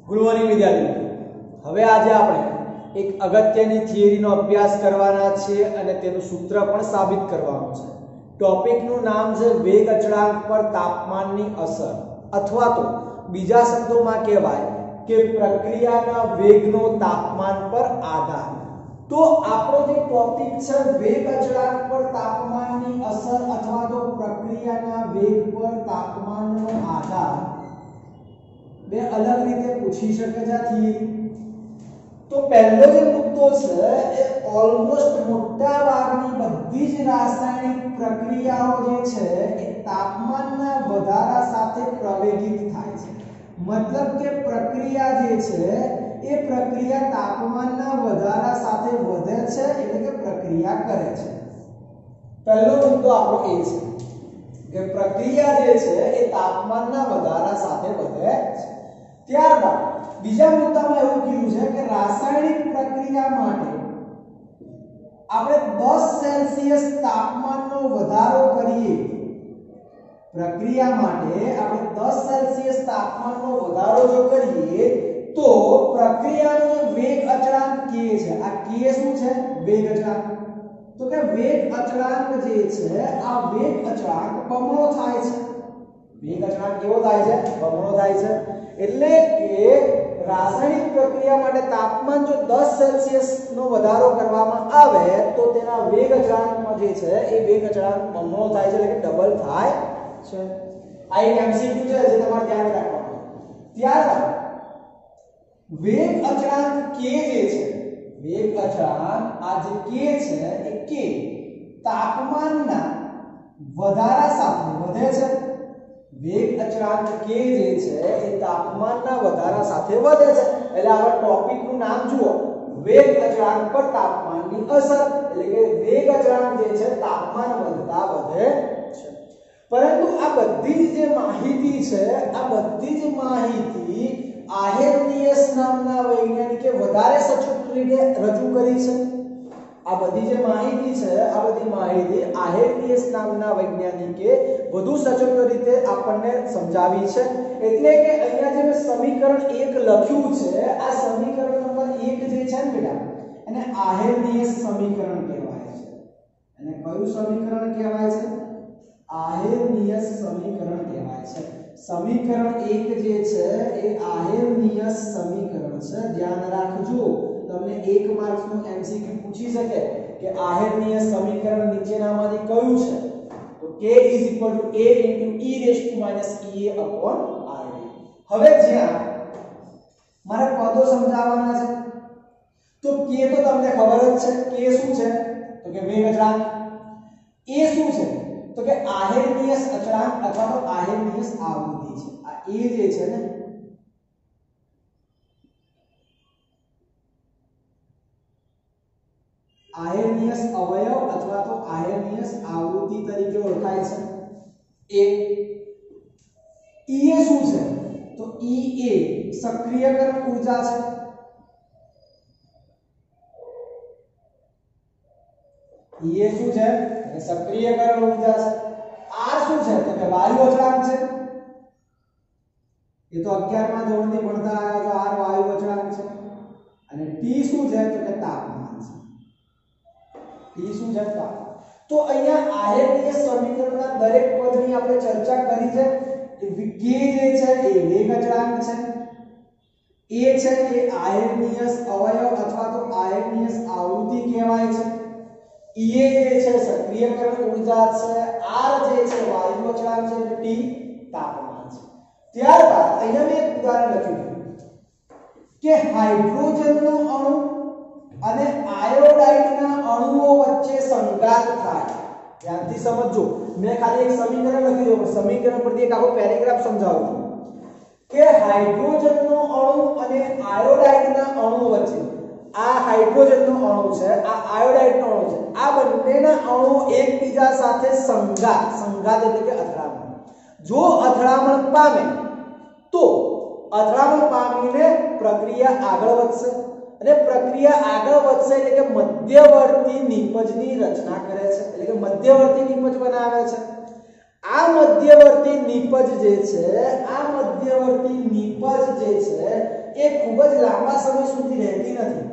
Good morning વિદ્યાર્થીઓ। હવે આજે આપણે એક અગત્યની થિયરીનો અભ્યાસ કરવાના છે અને તેનું સૂત્ર પણ સાબિત કરવાનું છે। ટોપિકનું નામ છે વેગ અચળાંક પર તાપમાનની અસર, અથવા તો બીજા શબ્દોમાં કહેવાય કે પ્રક્રિયાના વેગનો તાપમાન પર આધાર। તો આપણો જે ટોપિક છે વેગ અચળાંક પર તાપમાનની અસર અથવા તો પ્રક્રિયાના વેગ પર તાપમાનનો આધાર બે અલગ રીતે પૂછી શકે છે થિયરી। તો પહેલો જે મુદ્દો છે એ ઓલમોસ્ટ મોટા ભાગની બધી જ રાસાયણિક પ્રક્રિયાઓ જે છે એ તાપમાનના વધારા સાથે પ્રવેગિત થાય છે। મતલબ કે પ્રક્રિયા જે છે એ પ્રક્રિયા તાપમાનના વધારા સાથે વધે છે, એટલે કે પ્રક્રિયા કરે છે। પહેલો મુદ્દો આપણો એ છે કે પ્રક્રિયા જે છે એ તાપમાનના વધારા સાથે વધે છે। ત્યારબાદ બીજા મુદ્દામાં એવું કીધું છે કે રાસાયણિક પ્રક્રિયા માટે આપણે 10 સેલ્સિયસ તાપમાનનો વધારો કરીએ, પ્રક્રિયા માટે આપણે 10 સેલ્સિયસ તાપમાનનો વધારો જો કરીએ તો પ્રક્રિયાનો વેગ અચળાંક k છે, આ k શું છે? વેગ અચળાંક। તો કે વેગ અચળાંક જે છે આ વેગ અચળાંક બમણો થાય છે। વેગ અચળાંક કેવો થાય છે? બમણો થાય છે। એટલે કે રાસાયણિક પ્રક્રિયા માટે તાપમાન જો 10 સેલ્સિયસ નો વધારો કરવામાં આવે તો તેના વેગ અચળાંકમાં જે છે એ વેગ અચળાંક બમણો થાય છે, એટલે કે ડબલ થાય છે। આ એક MCQ છે જે તમારે ધ્યાન રાખવાનું છે। ત્યારબાદ વેગ અચળાંક k જે છે, વેગ અચળાંક આ જે k છે એ k તાપમાનના વધારા સાથે વધે છે। વેગ અચળાંક k જે છે એ તાપમાનના વધારા સાથે વધે છે, એટલે આ ટોપિકનું નામ જુઓ, વેગ અચળાંક પર તાપમાનની અસર, એટલે કે વેગ અચળાંક જે છે તાપમાન વધતા વધે છે। પરંતુ આ બધી જે માહિતી છે આ બધી જ માહિતી આહેર્નિયસ નામના વૈજ્ઞાનિકે વધારે સચોટ રીતે રજૂ કરી છે। આ બધી જે માહિતી છે આ બધી માહિતી આહેર્નિયસ નામના વૈજ્ઞાનિકે વધુ સચોટ રીતે આપણને સમજાવી છે। એટલે કે અહીંયા જે મેં સમીકરણ 1 લખ્યું છે આ સમીકરણ નંબર 1 જે છે ને બેટા એને આહેર્નિયસ સમીકરણ કહેવાય છે। અને કયું સમીકરણ કહેવાય છે? આહેર્નિયસ સમીકરણ કહેવાય છે। સમીકરણ 1 જે છે એ આહેર્નિયસ સમીકરણ છે। ધ્યાન રાખજો, તમને 1 માર્ક્સ નું MCQ પૂછી શકે કે આહેર્નિયસ સમીકરણ નીચેનામાંથી કયું છે? તો k a * e EA/RD। હવે જ્યાં મારે પદો સમજાવવાના છે તો k તો તમને ખબર જ છે, k શું છે? તો કે વેગ અચળાંક। a શું છે? તો કે આહેર્નિયસ અચળાંક અથવા તો આહેર્નિયસ આવૃત્તિ છે। આ a જે છે ને આહેર્નિયસ અવયવ અથવા તો આહેર્નિયસ આવૃત્તિ તરીકે ઓળખાય છે। Ea શું છે? તો Ea સક્રિયકરણ ઊર્જા છે। Ea શું છે? કે સક્રિયકરણ ઊર્જા છે। R શું છે? તો કે વાયુ અચળાંક છે। એ તો 11મા ધોરણથી ભણતા આવ્યા છો, R વાયુ અચળાંક છે। અને T શું છે? તો કે તાપમાન છે। T શું છે? તાપમાન। તો અહીંયા આહેર્નિયસ સમીકરણના દરેક પદની આપણે ચર્ચા કરી છે। કે k જે છે એ વેગ અચળાંક છે, a છે એ આહેર્નિયસ અવયવ અથવા તો આહેર્નિયસ આવૃત્તિ કહેવાય છે, Ea જે છે સક્રિયકરણ ઊર્જા છે, R જે છે વાયુ અચળાંક છે, અને T તાપમાન છે। ત્યારબાદ અહીંયા મેં એક ઉદાહરણ લખ્યું કે હાઇડ્રોજનનો અણુ અને આયોડાઇડના અણુઓ વચ્ચે સંઘાત થાય। ધ્યાનથી સમજજો, મેં ખાલી એક સમીકરણ લખ્યું છે, સમીકરણ પરથી એક આખો પેરેગ્રાફ સમજાવું છું કે હાઇડ્રોજનનો અણુ અને આયોડાઇડના અણુ વચ્ચે, આ હાઇડ્રોજનનો અણુ છે, આ આયોડાઇડનો અણુ છે, આ બંનેના અણુ એકબીજા સાથે સંઘાત એટલે કે અથડામણ, જો અથડામણ પામે તો અથડામણ પામીને પ્રક્રિયા આગળ વધશે, અને પ્રક્રિયા આગળ વધશે એટલે કે મધ્યવર્તી નિપજની રચના કરે છે, એટલે કે મધ્યવર્તી નિપજ બનાવે છે। આ મધ્યવર્તી નિપજ જે છે, આ મધ્યવર્તી નિપજ જે છે એ ખૂબ જ લાંબા સમય સુધી રહેતી નથી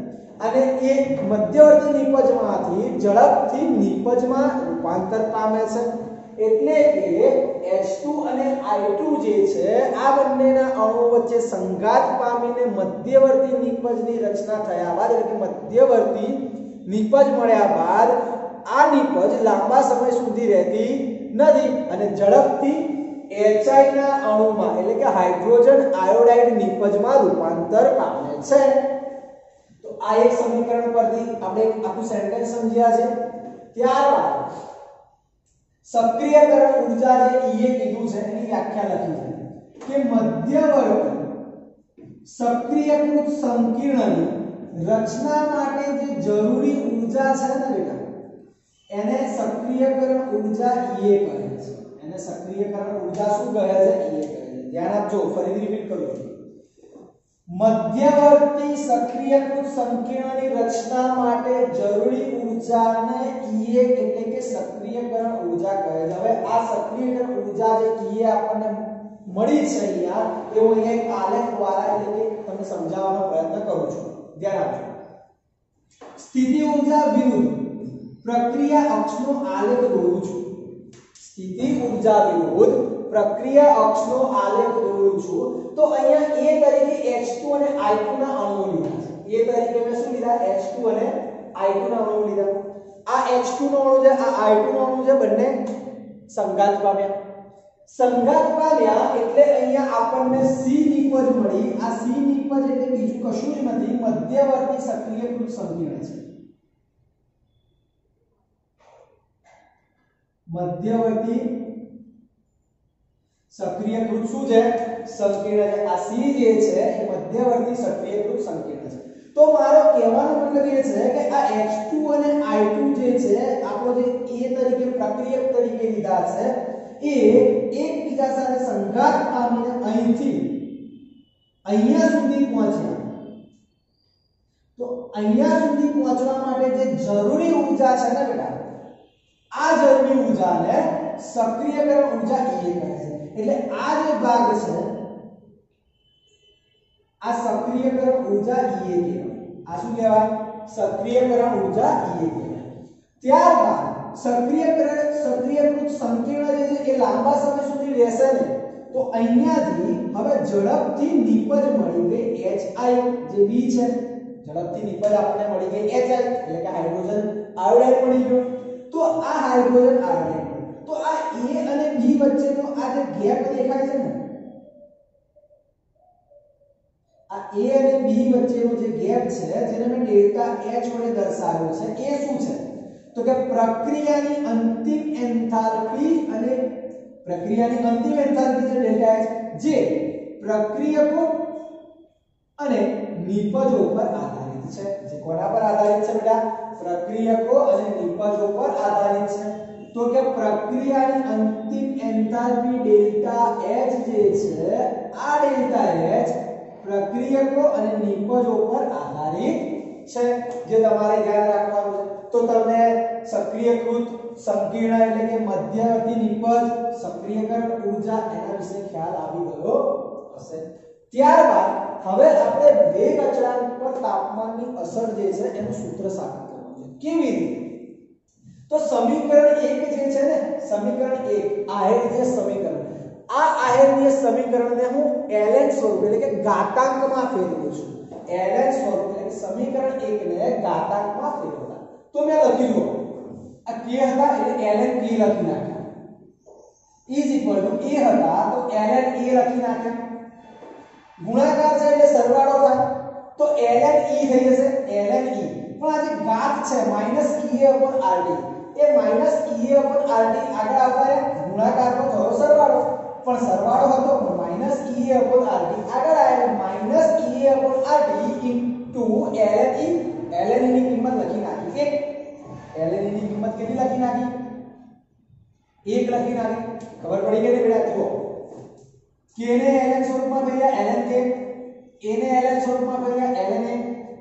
અને એ મધ્યવર્તી નિપજમાંથી ઝડપથી નિપજમાં રૂપાંતર પામે છે. એટલે કે H2 અને I2 જે છે આ બંનેના અણુઓ વચ્ચે સંઘાત પામીને મધ્યવર્તી નિપજની રચના થયા બાદ, એટલે કે મધ્યવર્તી નિપજ મળ્યા બાદ આ નિપજ લાંબા સમય સુધી રહેતી નથી અને ઝડપથી HI ના અણુમાં, એટલે કે હાઇડ્રોજન આયોડાઇડ નિપજમાં રૂપાંતર પામે છે. તો આ એક સમીકરણ પરથી આપણે એક આખું સેન્ટેન્સ સમજ્યા છે. ત્યારબાદ સક્રિયકરણ ઊર્જા જે EA કીધું છે એની વ્યાખ્યા લખી છે કે મધ્યવર્તી સક્રિયકૃત સંકીર્ણની રચના માટે જે જરૂરી ઊર્જા છે ને બેટા, એને સક્રિયકરણ ઊર્જા EA કહે છે. એને સક્રિયકરણ ઊર્જા શું કહે છે? EA કહે છે. ધ્યાન આપજો, ફરીથી રિપીટ કરું છું. મધ્યવર્તી સક્રિયકૃત સંકીર્ણની રચના માટે જરૂરી ઊર્જાને EA એટલે કે સક્રિયકરણ ઊર્જા કહે છે. હવે આ સક્રિયકરણ ઊર્જા જે EA આપણને મળી છે અહીંયા, એ હું અહીંયા એક આલેખ દ્વારા એટલે કે તમને સમજાવવાનો પ્રયત્ન કરું છું. ધ્યાન આપજો. સ્થિતિ ઊર્જા વિરુદ્ધ પ્રક્રિયા અક્ષનો આલેખ દોરું છું. સ્થિતિ ઊર્જા વિરુદ્ધ પ્રક્રિયા અક્ષનો આલેખ દોરું છું. તો અહીંયા A તરીકે H2 અને I2 ના અણુઓ લીધા છે. A તરીકે મેં શું લીધા? H2 અને I2 ના અણુઓ લીધા. આ H2 નો અણુ છે, આ I2 નો અણુ છે, બંને સંઘાત પામ્યા. સંઘાત પામ્યા એટલે અહીંયા આપણને C નિપજ મળી. આ C નિપજ એટલે બીજું કશું જ નથી, મધ્યવર્તી સક્રિયકૃત સંકીર્ણ છે. મધ્યવર્તી સક્રિયકૃત શું છે? સંકીર્ણ છે. આ C જે છે એ મધ્યવર્તી સક્રિયકૃત સંકીર્ણ છે. તો મારો કહેવાનો મતલબ એ છે કે આ H2 અને I2 જે છે, આપણો જે A તરીકે પ્રક્રિયક તરીકે લીધા છે, એ એકબીજા સાથે સંઘાત પામીને અહીંથી અહીંયા સુધી પહોંચ્યા. તો અહીંયા સુધી પહોંચવા માટે જે જરૂરી ઊર્જા છે ને બેટા, આ જરૂરી ઊર્જાને સક્રિયકરણ ઊર્જા EA કહે છે. એટલે આ જે ભાગ છે, આ સક્રિયકરણ ઊર્જા EA કહેવાય. આ શું કહેવાય? સક્રિયકરણ ઊર્જા EA કહેવાય. ત્યારબાદ સક્રિયકૃત સંકીર્ણ જે છે એ લાંબા સમય સુધી રહેશે ને, તો અહીંયાથી હવે ઝડપથી નિપજ મળી ગઈ HI જે B છે. ઝડપથી નિપજ આપણને મળી ગઈ HI એટલે કે હાઇડ્રોજન આયોડાઇડ મળી ગયો. તો આ હાઇડ્રોજન આયોડાઇડ, તો આ A અને B વચ્ચેનો આ જે ગેપ દેખાય છે ને, આ A અને B વચ્ચેનો જે ગેપ છે, જેને મેં ડેલ્ટા H વડે દર્શાવ્યો છે, એ શું છે? તો કે પ્રક્રિયાની અંતિમ એન્થાલ્પી અને પ્રક્રિયાની અંતિમ એન્થાલ્પી છે ડેલ્ટા H, જે પ્રક્રિયકો અને નિપજો પર આધારિત છે. જે કોના પર આધારિત છે બેટા? પ્રક્રિયકો અને નિપજો પર આધારિત છે. તો કે પ્રક્રિયાની અંતિમ એન્થાલ્પી ડેલ્ટા H જે છે, આ ડેલ્ટા H પ્રક્રિયકો અને નિપજો પર આધારિત છે, જે તમારે ધ્યાન રાખવાનું છે. તો તમને સક્રિયકૃત સંકીર્ણ એટલે કે મધ્યવર્તી નિપજ, સક્રિયકરણ ઊર્જા એના વિશે ખ્યાલ આવી ગયો હશે. ત્યારબાદ હવે આપણે વેગ અચળાંક પર તાપમાનની અસર જે છે એનું સૂત્ર સાબિત કરવાનું છે. કેવી રીતે? તો સમીકરણ 1 જે છે ને, સમીકરણ 1 આહેરીય સમીકરણ, આ આહેરીય સમીકરણને હું ln સ્વરૂપ એટલે કે ઘાતાંકમાં ફેરવું છું. ln સ્વરૂપ એટલે કે સમીકરણ 1 ને ઘાતાંકમાં ફેરવતા. તો મેં લખી દો, આ k હતા એટલે ln k લખી નાખ્યા, ઇઝ ઇક્વલ ટુ a હતા તો ln a લખી નાખ્યા, ગુણાકાર છે એટલે સરવાળો થાય તો ln e થઈ જશે, ln e. પણ આ જે ઘાત છે -ea/rt, એ -ea/rt આગળ આવતા રહે, ગુણાકારનો થયો સરવાળો, પણ સરવાળો હતો -ea/rt આગળ આવ્યો -ea/rt into ln e. ln ની કિંમત લખી નાખી 1. ln ની કિંમત કેટલી લખી નાખી? 1 લખી નાખી. ખબર પડી કે નહીં બેટા? જુઓ, k ને ln સ્વરૂપમાં ભર્યા ln k, a ને ln સ્વરૂપમાં ભર્યા ln a,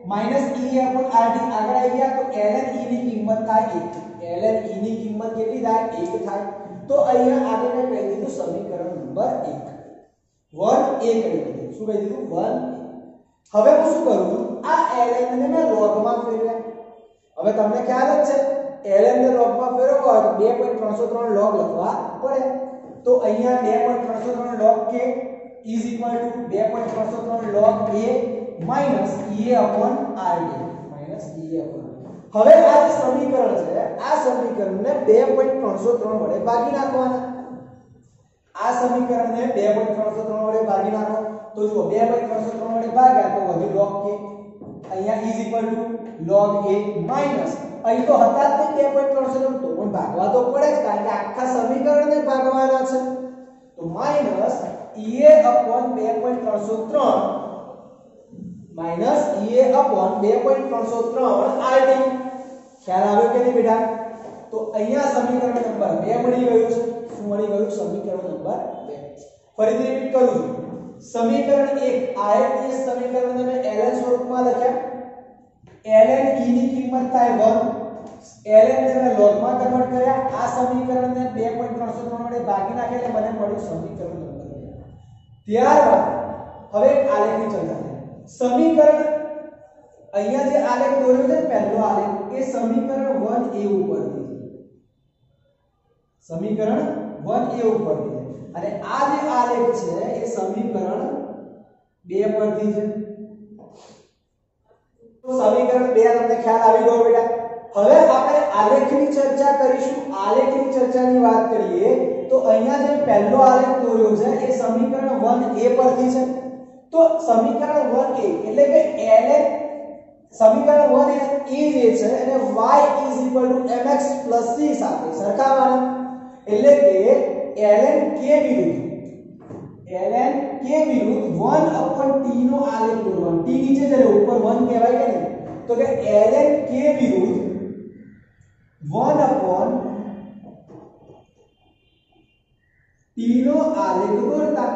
-ea/rt આગળ આવી ગયા તો ln e ની કિંમત થાય 1. ln e ની કિંમત કેટલી થાય? 1 થાય. તો અહીંયા આને મેં કહી દીધું સમીકરણ નંબર 1 કહી દીધું. શું કહી દીધું? 1. હવે હું શું કરું છું? આ ln ને મેં લોગમાં ફેરવ્યા. હવે તમને ખ્યાલ જ છે ln ને લોગમાં ફેરવવો હોય તો 2.303 લોગ લખવા પડે. તો અહીંયા 2.303 log k is equal to 2.303 log a minus ea upon rd minus ea upon. હવે આ જે સમીકરણ છે આ સમીકરણને 2.303 વડે ભાગી નાખવાના. આ સમીકરણને 2.303 વડે ભાગી નાખો તો જુઓ 2.303 વડે ભાગ્યા તો વધુ log k. અહીંયા is equal to log a minus અહીં તો હતા જ નહીં 2.303 તો પણ ભાગવા તો પડે જ કારણ કે આખા સમીકરણને ભાગવાના છે. તો minus ea upon 2.303 minus ea upon 2.303 rd. ખ્યાલ આવ્યો કે નહીં બેટા? તો અહીંયા સમીકરણ નંબર 2 મળી ગયું છે. શું મળી ગયું? સમીકરણ નંબર 2. ફરીથી રિપીટ કરું છું. સમીકરણ 1 આયતનીય સમીકરણને મેં ln સ્વરૂપમાં લખ્યા. ln e ની કિંમત થાય 1. ln ને મેં log માં કન્વર્ટ કર્યા. આ સમીકરણને 2.303 વડે ભાગી નાખે એટલે મને મળ્યું સમીકરણ નંબર 2. ત્યારબાદ હવે એક આલેખની ચર્ચા કરીએ. સમીકરણ અહીંયા જે આલેખ દોર્યો છે પહેલો આલેખ એ સમીકરણ 1a ઉપરથી છે. સમીકરણ 1a ઉપરથી છે અને આ જે આલેખ છે એ સમીકરણ 2 પરથી છે. તો સમીકરણ 2 તમને ખ્યાલ આવી ગયો બેટા? હવે આપણે આલેખની ચર્ચા કરીશું. આલેખની ચર્ચાની વાત કરીએ તો અહીંયા જે પહેલો આલેખ દોર્યો છે એ સમીકરણ 1a પરથી છે. તો સમીકરણ 1a એટલે કે ln સમીકરણ 1a જે છે એને y mx c સાથે સરખાવવાનું. એટલે કે ln k વિરુદ્ધ 1/t નો આલેખ દોરવાનો. t નીચે જરે ઉપર 1 કહેવાય કે નહીં? તો કે ln k વિરુદ્ધ 1/t નો આલેખ દોરતા.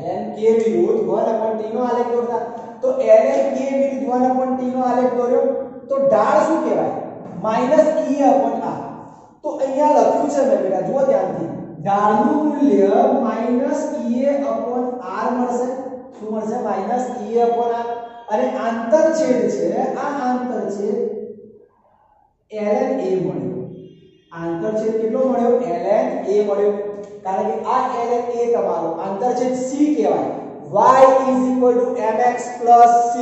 ln k વિરુદ્ધ 1/t નો આલેખ દોરતા. તો ln k વિરુદ્ધ 1/t નો આલેખ દોર્યો તો ઢાળ શું કહેવાય? -e/r. તો અહીંયા લખ્યું છે મેં બેટા જુઓ ધ્યાનથી. ઢાળનું મૂલ્ય -ea/r મળશે. શું મળશે? -ea/r. અને આંતરછેદ છે આ આંતરછેદ ln a મળ્યો. આંતરછેદ કેટલો મળ્યો? ln a મળ્યો. કારણ કે આ ln a તમારો આંતરછેદ c કહેવાય. y mx c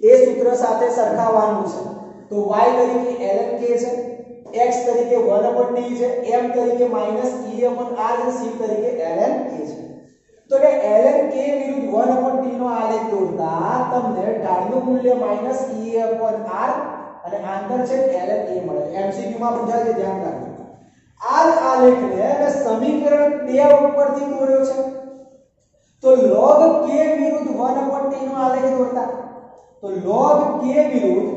એ સૂત્ર સાથે સરખાવવાનું છે. તો y તરીકે ln k છે, x તરીકે 1/t છે, m તરીકે -e/r છે, c તરીકે ln k છે. તો કે ln k વિરુદ્ધ 1/t નો આલેખ દોરતા તમને ઢાળનું મૂલ્ય -e/r અને આંતરછેદ ln a મળે. MCQ માં પૂછાય છે, ધ્યાન રાખજો. આ આલેખને મેં સમીકરણ 2 ઉપરથી દોર્યો છે. તો log k વિરુદ્ધ 1/t નો આલેખ દોરતા. તો log k વિરુદ્ધ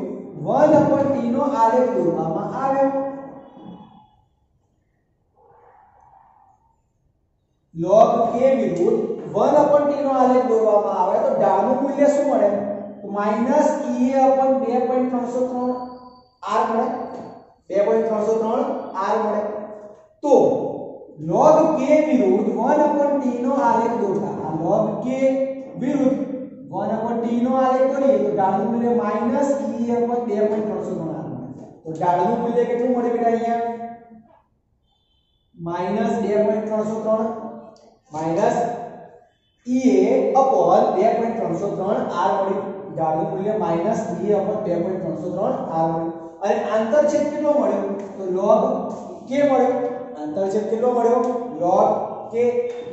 1/t નો આલેખ દોરવામાં આવ્યો. log k વિરુદ્ધ 1/t નો આલેખ દોરવામાં આવે તો ઢાળનું મૂલ્ય શું મળે? તો -ea/2.303 r મળે. 2.303 r મળે. તો log k વિરુદ્ધ 1/t નો આલેખ દોરતા. આ log k વિરુદ્ધ 1/t નો આલેખ દોરીએ તો ઢાળનું મૂલ્ય -e/2.303 r મળે. તો ઢાળનું મૂલ્ય કેટલું મળે બેટા? અહીંયા -2.303 -ea/2.303 r મળ્યું. ઢાળનું મૂલ્ય -ea/2.303 r મળ્યું. અને આંતરછેદ કેટલો મળ્યો? તો log k મળ્યો. આંતરછેદ કેટલો મળ્યો? log k.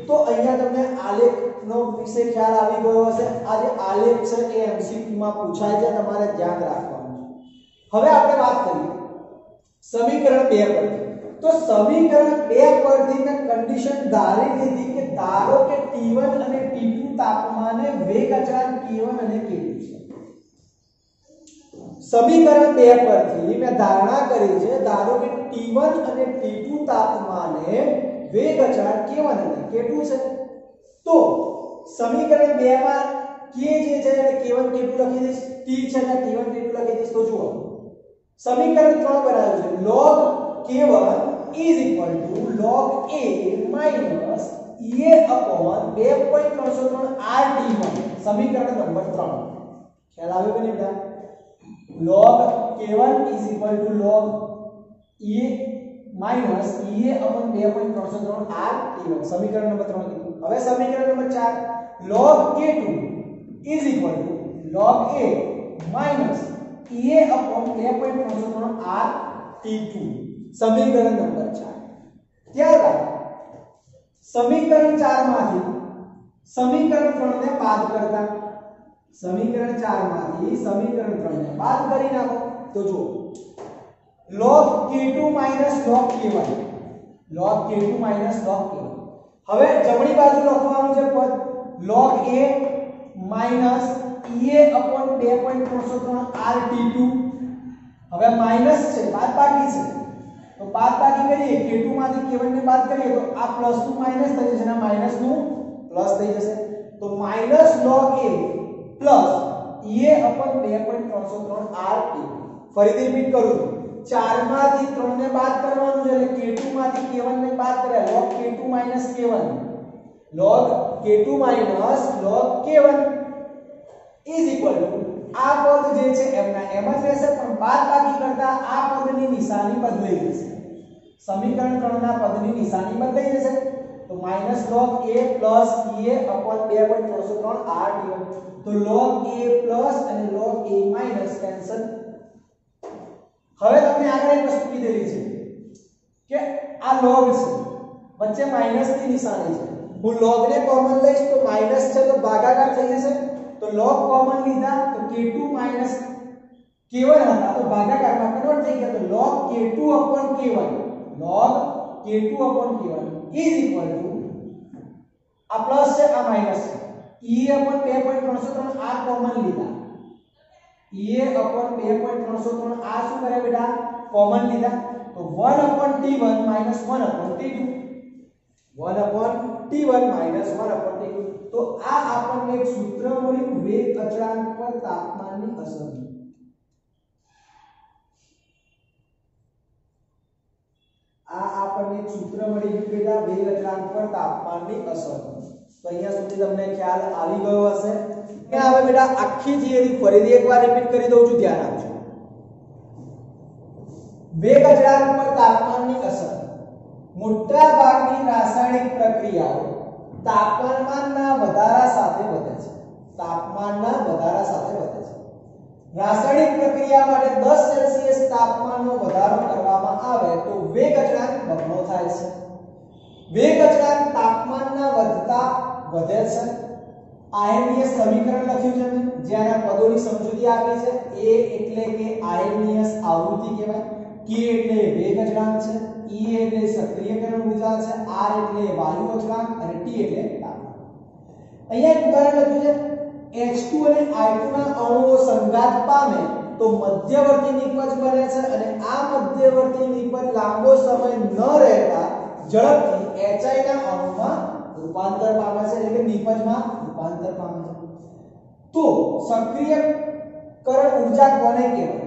તો અહીંયા તમને આલેખનો વિશે ખ્યાલ આવી ગયો હશે. આ જે આલેખ છે એ MCQ માં પૂછાય છે, તમારે ધ્યાન રાખવાનું છે. હવે આપણે વાત કરીએ સમીકરણ 2 પરથી. તો સમીકરણ 2 પરથી મેં કન્ડિશન ધારી લીધી કે ધારો કે T1 અને T2 તાપમાને વેગ અચળાંક K1 અને K2 છે. સમીકરણ 2 પરથી મેં ધારણા કરી છે ધારો કે T1 અને T2 તાપમાને વેગ અચળાંક K1 અને K2 છે. તો સમીકરણ 2 માં K જે છે એને K1 K2 લખી દઈશ, T છે ને T1 T2 લખી દઈશ. તો જુઓ સમીકરણ 3 બનાવ્યું છે log K1 is equal to log a minus ea upon 2.303 RT1 समीकरण नंबर 3 ख्याल આવે કે નહીં બેટા log k1 is equal to log e minus ea upon 2.303 RT1 समीकरण नंबर 3 કીધું હવે સમીકરણ number 4 log k2 is equal to log a minus ea upon 2.303 RT2 समीकरण नंबर 4 ત્યારબાદ સમીકરણ 4 માંથી સમીકરણ 3 ને બાદ કરતા સમીકરણ 4 માંથી સમીકરણ 3 ને બાદ કરી નાખો તો જો log k2 log k1 log k2 log k1 હવે જમણી બાજુ લખવાનું છે પદ log a minus ea upon 2.303 RT2 હવે માઈનસ છે બાદ બાકી છે તો બાદ બાકી કરીએ k2 માંથી k1 ને બાદ કરીએ તો આ પ્લસ નું માઈનસ થઈ જશે અને માઈનસ નું પ્લસ થઈ જશે તો minus log a plus ea upon 2.303 RT ફરીથી રિપીટ કરું 4 માંથી 3 ને બાદ કરવાનું છે એટલે k2 માંથી k1 ને બાદ કર્યા log k2 k1 log k2 log k1 is equal to आ पद जे છે એમના એમ જ રહેશે પણ બાદ બાકી કરતા આ પદની નિશાની બદલાઈ જશે સમીકરણ 3 ના પદની નિશાની બદલાઈ જશે તો minus log a plus ea upon 2.303 RT1 તો log a પ્લસ અને log a માઈનસ કેન્સલ હવે તમને આગળ એક વસ્તુ કીધેલી છે કે આ log છે વચ્ચે માઈનસ ની નિશાની છે હું log ને કોમન લઈશ તો માઈનસ છે તો ભાગાકાર થઈ જશે तो log कॉमन लीधा तो k2 k1 હતા તો ભાગાકારમાં કન્વર્ટ થઈ ગયા તો log k2 k1 log k2 k1 is equal to आ प्लस છે આ માઈનસ છે e 2.303 આ કોમન લીધા e 2.303 આ શું કરે બેટા કોમન લીધા તો 1/t1 1/t2 1/t1 1/t2 तो आ આપણને એક સૂત્ર મળ્યું વેગ અચળાંક પર તાપમાનની અસર આ આપણને એક સૂત્ર મળી ગયું બેટા વેગ અચળાંક પર તાપમાનની અસર તો અહીંયા સુધી તમને ખ્યાલ આવી ગયો હશે કે હવે બેટા આખી થિયરી ફરીથી એકવાર રિપીટ કરી દઉં છું ધ્યાન આપજો વેગ અચળાંક પર તાપમાનની અસર મોટા ભાગની રાસાયણિક પ્રક્રિયાઓ તાપમાનના વધારા સાથે વધે છે તાપમાનના વધારા સાથે વધે છે રાસાયણિક પ્રક્રિયા માટે 10 સેલ્સિયસ તાપમાનનો વધારો કરવામાં આવે તો વેગ અચળાંક બમણો થાય છે વેગ અચળાંક તાપમાનના વધતા વધે છે આયનીય સમીકરણ લખ્યું છે મેં જ્યાં પદોની સમજૂતી આપી છે a એટલે કે આયનીય આવૃત્તિ કહેવાય k એટલે વેગ અચળાંક છે E એટલે સક્રિયકરણ ઊર્જા છે R એટલે વાયુ અચળાંક અને T એટલે તાપમાન અહીંયા એક ઉદાહરણ લખ્યું છે H2 અને I2 ના અણુઓ સંઘાત પામે તો મધ્યવર્તી નિપજ બને છે અને આ મધ્યવર્તી નિપજ લાંબો સમય ન રહેતા ઝડપથી HI ના અણુમાં રૂપાંતર પામે છે એટલે કે નિપજમાં રૂપાંતર પામે છે તો સક્રિયકરણ ઊર્જા કોને કહેવાય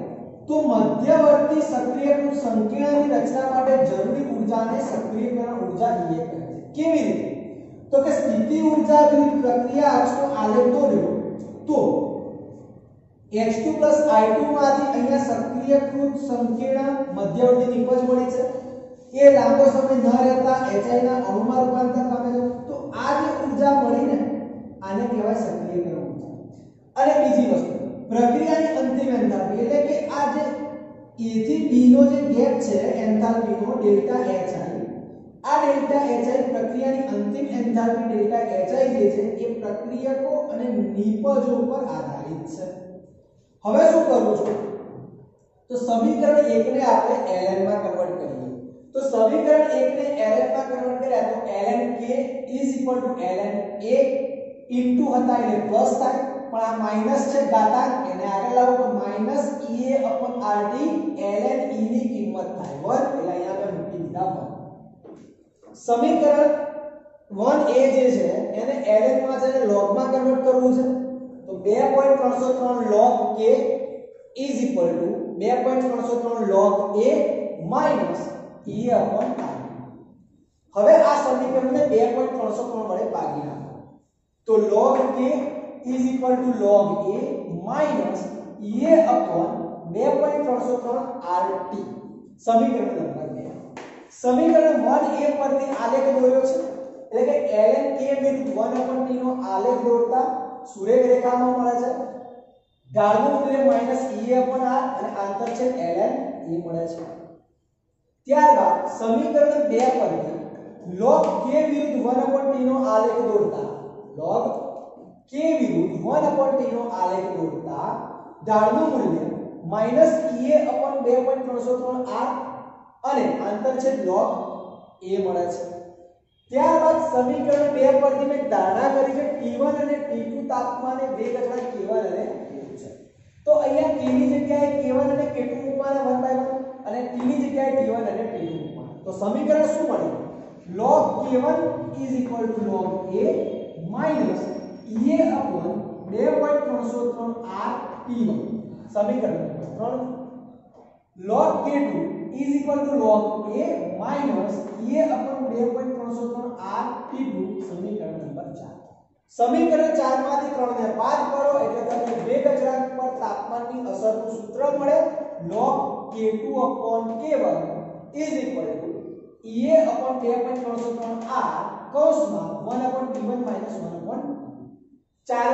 तो मध्यवर्ती सक्रियकृत संकीर्णની रचना માટે જરૂરી ઊર્જાને સક્રિયકરણ ઊર્જા કહીએ છે કેવી રીતે તો કે સ્થિતિ ઊર્જા વિરુદ્ધ પ્રક્રિયા અક્ષનો આલેખ દોર્યો તો H2 I2 માંથી અહીંયા સક્રિયકૃત સંકીર્ણ મધ્યવર્તી નિપજ મળી છે એ લાંબો સમય ન રહેતા HI ના અણુમાં રૂપાંતર પામે છે તો આ જે ઊર્જા મળીને આને કહેવાય સક્રિયકરણ ઊર્જા અને બીજી વસ્તુ પ્રક્રિયાની અંતિમ એન્થાલ્પી એટલે કે આ જે A થી B નો જે ગેપ છે એન્થાલ્પીનો ડેલ્ટા HI આ ડેલ્ટા HI પ્રક્રિયાની અંતિમ એન્થાલ્પી ડેલ્ટા HI જે છે એ પ્રક્રિયકો અને નિપજો પર આધારિત છે હવે શું કરવું છે તો સમીકરણ 1 ને આપણે ln માં કન્વર્ટ કરીએ તો સમીકરણ 1 ને ln માં કન્વર્ટ કર્યા તો ln k ln a into હતા એટલે પ્લસ થાય પણ આ માઈનસ છે ઘાતાંક એને આગળ લાવો તો minus ea upon rt ln e ની કિંમત થાય 1 એટલે અહીંયા આપણે મૂકી દીધા 1 સમીકરણ 1a જે છે એને ln માં છે log માં કન્વર્ટ કરવું છે તો 2.303 log k is equal to 2.303 log a minus E/R. હવે આ સમીકરણને 2.303 વડે ભાગી નાખો તો log k = log a minus E/2.303 RT. સમીકરણ નંબર 2. સમીકરણ 1a પરથી આલેખ દોર્યો છે એટલે કે ln k વિરુદ્ધ 1/t નો આલેખ દોરતા સુરેખ રેખામાં મળે છે ઢાળનું મૂલ્ય -E/R અને આંતરછેદ ln e મળે છે. ત્યારબાદ સમીકરણ 2 પરથી log k વિરુદ્ધ 1/t નો આલેખ દોરતા log k વિરુદ્ધ 1/t નો આલેખ દોરતા ઢાળનું મૂલ્ય -E/2.303 અને આંતરછેદ log a મળે છે. ત્યારબાદ સમીકરણ 2 પરથી મેં ધારણા કરી છે T1 અને T2 તાપમાને વેગ અચળાંક K1 અને K2 છે. તો અહીંયા K ની જગ્યાએ K1 અને K2 મૂકવાના 1/1 અને T ની જગ્યાએ T1 અને T2 મૂકવાના. તો સમીકરણ શું મળે? log K1 = log a minus E/2.303 RT1. સમીકરણ 3. log K2 = log a minus E/2.303 RT2. સમીકરણ નંબર 4. સમીકરણ 4 માંથી 3 ને બાદ કરો એટલે તમને વેગ અચળાંક પર તાપમાનની અસરનું સૂત્ર મળે log K2/K1 = E/2.303 R કૌંસમાં 1/T1 - 1/4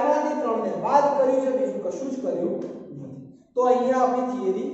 માંથી 3 ને બાદ કર્યું છે બીજું કશું જ કર્યું નથી. તો અહીંયા આપણી થિયરી